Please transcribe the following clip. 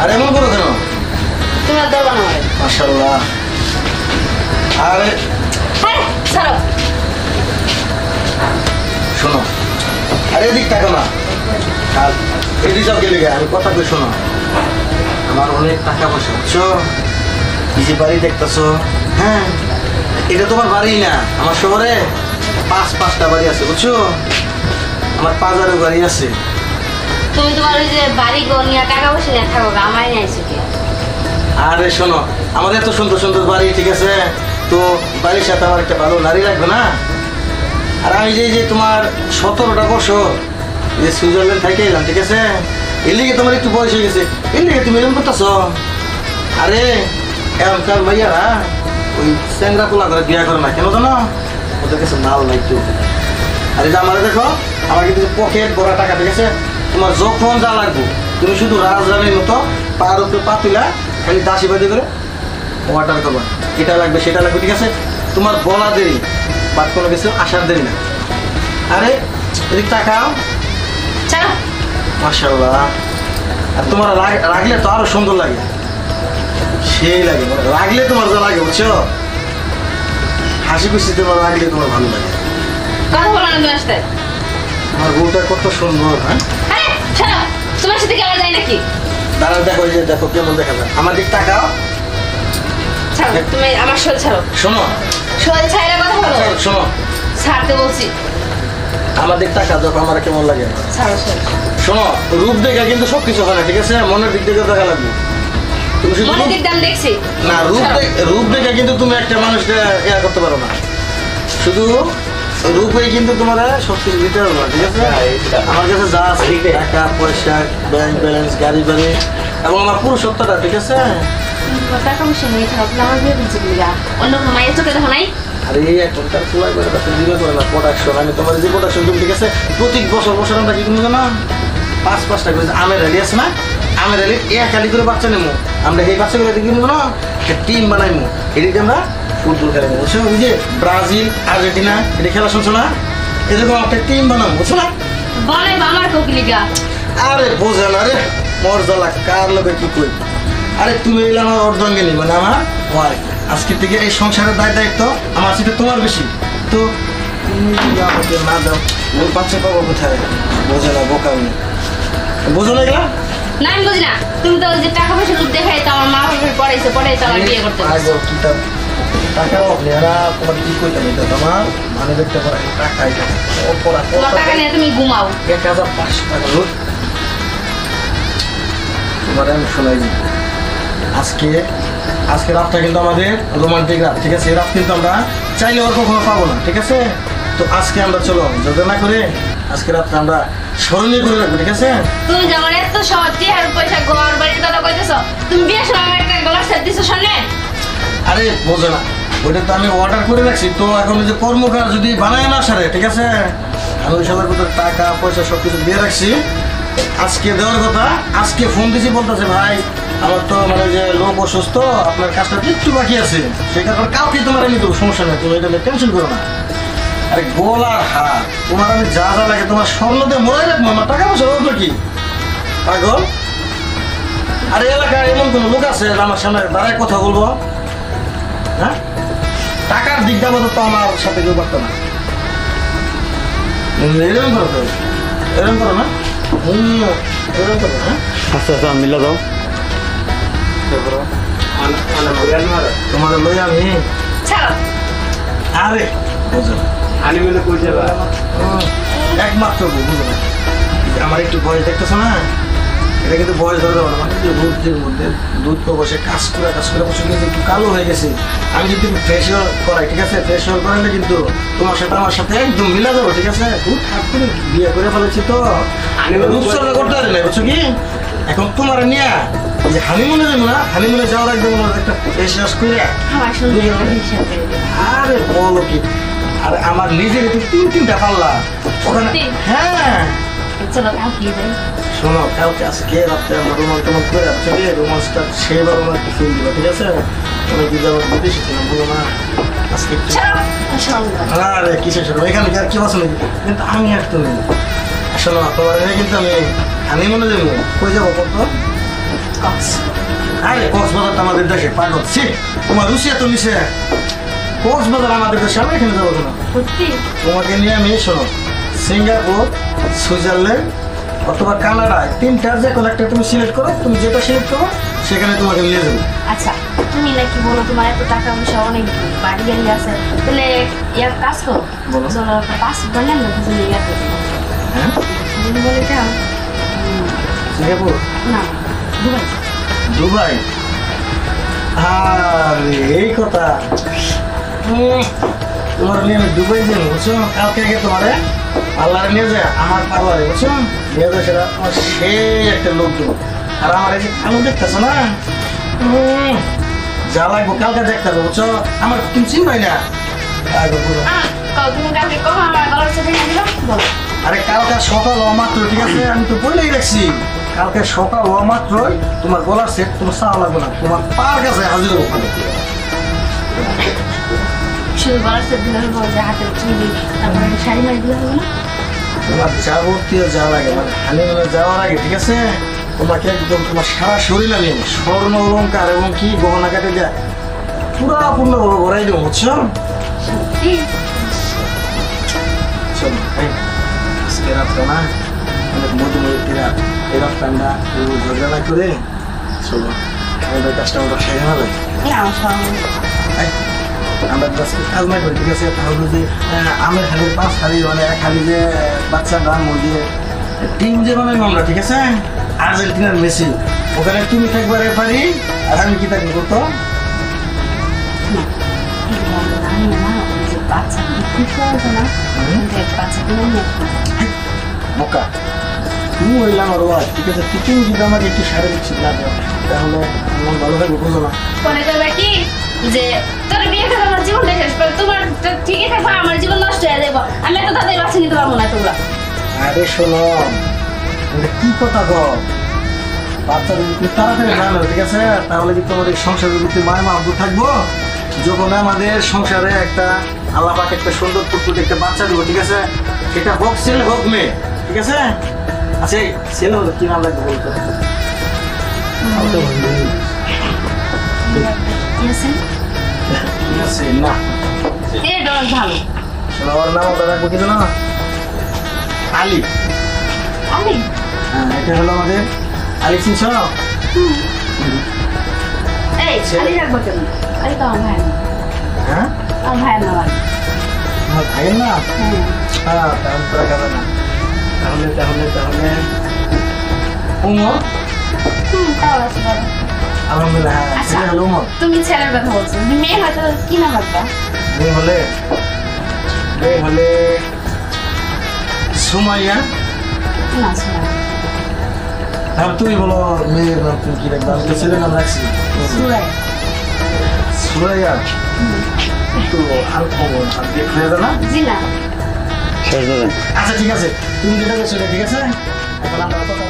আর এমন করো কেন? তোমরা ধরবা না আমারে। মাশাআল্লাহ। আরে হ্যাঁ ছাড়ো। শোনো, আরে এদিক তাকো না। আর এদিক যাও গেলে আমি কথা কই শোনো। আমার অনেক টাকা পয়সা বুঝছো, এই যে বাড়ি দেখতেছো, হ্যাঁ এটা তোমার বাড়ি না, আমার শহরে পাঁচটা বাড়ি আছে বুঝছো, আমার 5,000 বাড়ি আছে। তুমি তোমার ওই যে বাড়ি ঘর নিয়ে টাকা পয়সা নিয়ে থাকো আমায় নিয়ে আইছো কি? আরে শোনো, আমার এত সুন্দর সুন্দর বাড়ি, ঠিক আছে, তো বাড়ির সাথে আমার একটা ভালো নারী লাগবে না? আর আমি যে তোমার 17টা বছর যে সুইজারল্যান্ড থেকে এলাম, ঠিক আছে, এর লিগে তোমার একটু বয়স হয়ে গেছে, এর লিগে তুমি এরকম করতেছ। আরে এখনকার ভাইয়ারা ওই চ্যাংরা পোলা করে বিয়া করে না কেন জানো? ওদের কাছে মাল নাই একটু। আরে যে আমার দেখো, আমার কিন্তু পকেট ভরা টাকা, ঠিক আছে, তোমার যখন যা লাগবে তুমি শুধু রাজধানীর মতো পার উপরে পা তুলা খালি দাসী বাদি করে অর্ডার করবা, এটা লাগবে সেটা লাগবে, ঠিক আছে, তোমার বলা দেরি বাদ কোনো কিছু আসার দেরি না। আরে এদিক টাকাও ছাড়ো। মাশাআল্লাহ। আর তোমার রাখলে তো আরো সুন্দর লাগে, সেই লাগে, মানে রাখলে তোমার যা লাগে বুঝছো, হাসি খুশি তোমার রাখলে তোমার ভালো লাগে। কথা বলো না তোমার সাথে। আমার বউটা কত সুন্দর, হ্যাঁ। আরে ছাড়ো, তোমার সাথে কেমন যায় নাকি? দাঁড়াও দেখো, এই যে দেখো কেমন দেখা যায়, আমার দিক টাকাও। ছাড়ো, তুমি আমার শরীর ছাড়ো। শোনো শরীর ছাইরা কথা বলো। শোনো, ছাড়তে বলছি। আমার দিক টাকা দেখো আমার কেমন লাগে। ছাড়ো শরীর। শোনো, রূপ দেখে কিন্তু সবকিছু হয় না, ঠিক আছে, মনের দিক থেকে দেখা লাগবে। তুমি শুধু মনে দিক দাম দেখছি। না, রূপ দেখে কিন্তু তুমি একটা মানুষকে ইয়া করতে পারো না, শুধু রূপেই কিন্তু তোমার সবকিছু দিতে পারবো না, ঠিক আছে। আমার কাছে যা আছে টাকা পয়সা, ব্যাংক ব্যালেন্স, গাড়ি বাড়ি এবং আমার পুরো সত্যটা, ঠিক আছে। টাকা পয়সা নিয়ে খারাপ না, আমার বিয়ে দিচ্ছি কিনা অন্য কোনো মায়ের চোখে দেখো নাই? আর এই এখনকার খোলা করে দিলে করে না প্রোডাকশন, আমি তোমার যে প্রোডাকশন তুমি, ঠিক আছে, প্রতি বছর আমরা কি কিনবো জানো, 5-5টা করে আমের র্যালি আছে না, আমের র্যালি খালি করে বাচ্চা নেবো, আমরা এই বাচ্চাগুলো কিনবো না, একটা টিম বানাইবো, এদিকে আমরা ফুটবল খেলাবো বুঝছো, ওই যে ব্রাজিল আর্জেন্টিনা এটা খেলা শুনছো না, এরকম একটা টিম বানাবো বুঝছো না। বলে আমার কোকিলিকা। আরে বোঝে না রে, মরজালা কার লোকে কি কই। আরে তুমি এলে আমার অর্ধাঙ্গিনী, মানে আমার ওয়াইফ, আজকে থেকে এই সংসারের দায়িত্ব আমার সাথে তোমার বেশি, তো তুমি যদি আমাকে না দাও ওই বাচ্চা পাবো কোথায়? বোঝে না, বোকা আমি, বোঝো না এগুলা? না আমি বুঝি না, তুমি তো ওই যে টাকা পয়সা রূপ দেখাই তো আমার মা বাবার পড়াইছে আমার বিয়ে করতে বলছে। আগে কিতাব টাকা আপনি এরা তোমার কি কইতাম, এটা তোমার মানে দেখতে পারে টাকা, এটা ও পড়া তোমার টাকা নিয়ে তুমি ঘুমাও। 1,500 টাকা লোক। তোমার আমি শোনাই দিই, আজকে রাতটা কিন্তু আমাদের রোমান্টিক রাত, ঠিক আছে, এই রাত কিন্তু আমরা চাইলে ওর কখনো পাবো না, ঠিক আছে, তো আজকে আমরা চলো যোজনা করে আজকে রাতটা আমরা স্মরণীয় করে রাখবো, ঠিক আছে। তুমি যেমন এত সহজ চেহার পয়সা ঘর বাড়ির কথা কইতেছো, তুমি বিয়ের সময় আমার একটা গলার সেট দিছো সামনে। আরে বোঝো না, ওইটা তো আমি অর্ডার করে রাখছি, তো এখন ওই যে কর্মকার যদি বানায় না সারে, ঠিক আছে, আমি ওই সবার ভিতরে টাকা পয়সা সব কিছু দিয়ে রাখছি, আজকে দেওয়ার কথা, আজকে ফোন দিয়েছি, বলতেছে ভাই আমার তো মানে যে লোক অসুস্থ, আপনার কাজটা একটু বাকি আছে, সেই কারণে কাউকে তোমার আমি দেবো, সমস্যা নেই, তুমি এটা টেনশন করো না। আরে গোলার হার তোমার আমি যা যা লাগে তোমার স্বর্ণ দিয়ে মরাই রাখবো, আমার টাকা পয়সা হবে কি পাগল? আরে এলাকায় এমন কোনো লোক আছে আমার সামনে দাঁড়ায় কথা বলবো? হ্যাঁ, টাকার দিক যাবো তো আমার সাথে কেউ পারতো না, এরকম করো তো, এরকম করো না, এরকম করো, হ্যাঁ আচ্ছা আচ্ছা মিলা দাও। তোমার লই আমি। ছাড়ো। আরে বুঝো না, আনি মিলে কই যাবা? একমাত্র বুঝো না, আমার একটু বয়স দেখতেছো না, এটা কিন্তু বয়স ধরে দেবো না, মানে রোদের মধ্যে দুধ তো বসে কাজ করে বসে গেছে, একটু কালো হয়ে গেছে, আমি যদি একটু ফেসিয়াল করাই, ঠিক আছে, ফেসিয়াল করালে কিন্তু তোমার সাথে আমার সাথে একদম মিলা যাবো, ঠিক আছে, দুধ হাত করে বিয়ে করে ফেলেছি, তো আমি রূপচর্চা করতে পারি না বুঝছো কি, এখন তোমার নিয়ে যে হানিমুনে যাবো না, হানিমুনে যাওয়ার একদম একটা ফেসিয়াল করে। আমার সুন্দর একটা হিসাব করে দিও। আরে বলো কি, আর আমার নিজের একটু 3-3টা পাল্লা ওখানে, সত্যি? হ্যাঁ। চলো কাউকে যাই। শোনো, কালকে আজকে রাত্রে আমরা রোমান্স করে রাখছি, রোমান্সটা সেবার আমার একটু ফিল দিবা, ঠিক আছে, তুমি কি যাবো বিদেশে ছিলাম বলো না, আজকে একটু ছাড়ো। সুন্দর। আরে কিসের শোনো, এখানে কি আর কি বসো নাকি, কিন্তু আমি আর তুমি শোনো, তোমার এখানে কিন্তু আমি মনে যাবো, কই যাবো কত কক্স আরে কক্সবাজার তো আমাদের দেশে পাগল ছি তোমার রুচি এত নিচে কক্সবাজার আমাদের দেশে আমি এখানে যাবো না সত্যি তোমাকে নিয়ে আমি শোনো সিঙ্গাপুর সুইজারল্যান্ড অথবা কানাডায় তিনটার যে কোনো একটা তুমি সিলেক্ট করো তুমি যেটা সিলেক্ট করো সেখানে তোমাকে নিয়ে যাবো আচ্ছা তুমি নাকি বলো তোমার এত টাকা পয়সা অনেক বাড়ি গাড়ি আছে তাহলে ইয়ার কাজ করো বলো। চলো একটা পাসপোর্ট বানান না তুমি ইয়াতে হ্যাঁ তুমি বলে এটা সিঙ্গাপুর না দুবাই দুবাই আরে এই কথা তোমার নিয়ে আমি দুবাই যাবো বুঝছো কালকে আগে তোমারে পার্লারে নিয়ে যায় আমার পার্লারে বুঝছো নিয়ে যায় সেটা তোমার সেই একটা লোক দেবো আর আমার এই যে আলু দেখতেছো না যা লাগবো কালকে দেখতে হবে বুঝছো আমার তুমি চিনবাই না আগে বলো। তুমি কালকে কখন আমার গলার সাথে নিয়ে দিলাম বলো আরে কালকে সকাল হওয়া মাত্র ঠিক আছে আমি তো বলেই রাখছি কালকে সকাল হওয়া মাত্রই তোমার গলার সেট তোমার চাওয়া লাগবে না তোমার পার কাছে হাজির হবো ওখানে। শুধু গলার সাথে দিলে হবো যে হাতের চুলি তারপরে শাড়ি মারি দিলে হবে না তোমার যাবতীয় যা লাগে মানে হানিমুনে যাওয়ার আগে ঠিক আছে তোমাকে একদম তোমার সারা শরীর আমি স্বর্ণ অলঙ্কার এবং কি গহনা কাটে যা পুরাপূর্ণভাবে ভরাই দেবো বুঝছো সত্যি চলো এই আজকে রাত্রে না অনেক মধুময়ী রাত এই রাতটা আমরা ঝগড়া না করে চলো আমাদের কাজটা আমরা সেরে নেবে না সব এই, আমরা তো আজকে কাজ না করি ঠিক আছে তাহলে যে আমের খালি 5 খালি মানে এক খালি যে বাচ্চা গান দিয়ে টিম যে বানাই আমরা ঠিক আছে আর্জেন্টিনার মেসি ওখানে তুমি থাকবে রেফারি আর আমি কি থাকবো তো আমি না ওই যে বাচ্চা বিক্রি করছে না বাচ্চা কিনে নিয়ে বোকা তুমি হইলাম আর ওয়াজ ঠিক আছে তুমি যদি আমাকে একটু শারীরিক শিক্ষা দাও তাহলে আমার ভালো থাকবে বুঝো না মনে করবে কি যে তোর বিয়ে করে আমার জীবনটা শেষ করে তোমার তো ঠিকই থাকবে আমার জীবন নষ্ট হয়ে যাবো আমি এত তাদের বাচ্চা নিতে পারবো না তোমরা আরে শোনো এটা কি কথা গো বাচ্চা যদি তুমি তাড়াতাড়ি জানো ঠিক আছে তাহলে কি তোমার এই সংসারের প্রতি মায়া মাহবু থাকবো যখন আমাদের সংসারে একটা আল্লাহ পাক একটা সুন্দর ফুটফুটে একটা বাচ্চা দিব ঠিক আছে সেটা হোক ছেলে হোক মেয়ে ঠিক আছে আচ্ছা এই ছেলে হলো কি নাম লাগবে বলতো ঠিক আছে ঠিক আছে না এটা অনেক ভালো শোনো ওর নাম ওটা রাখবো কিন্তু না আলী আমি হ্যাঁ এটা হলো আমাদের আলী চিনছ এই আলি রাখবো কেন আলি তো আমার ভাই না হ্যাঁ আমার ভাইয়ের নাম আলি আমার ভাইয়ের না হ্যাঁ হ্যাঁ তাহলে তো রাখা যাবে না তাহলে তাহলে তাহলে উমর তাও আছে বলো আলহামদুলিল্লাহ হ্যাঁ আচ্ছা। ছেলে হলো উমর তুমি ছেলের কথা বলছো তুমি মেয়ে হয়তো কি নাম রাখবা মেয়ে হলে সুমাইয়া না শোনা আর তুমি বলো মেয়ের নাম তুমি কি রাখবে আমি তো ছেলের নাম রাখছি সুরাই সুরাইয়া একটু আর খবর আর দেখে যাবে না জি না শেষ দাদা আচ্ছা ঠিক আছে তুমি যেটা বলছো সেটা ঠিক আছে এখন আমরা কথা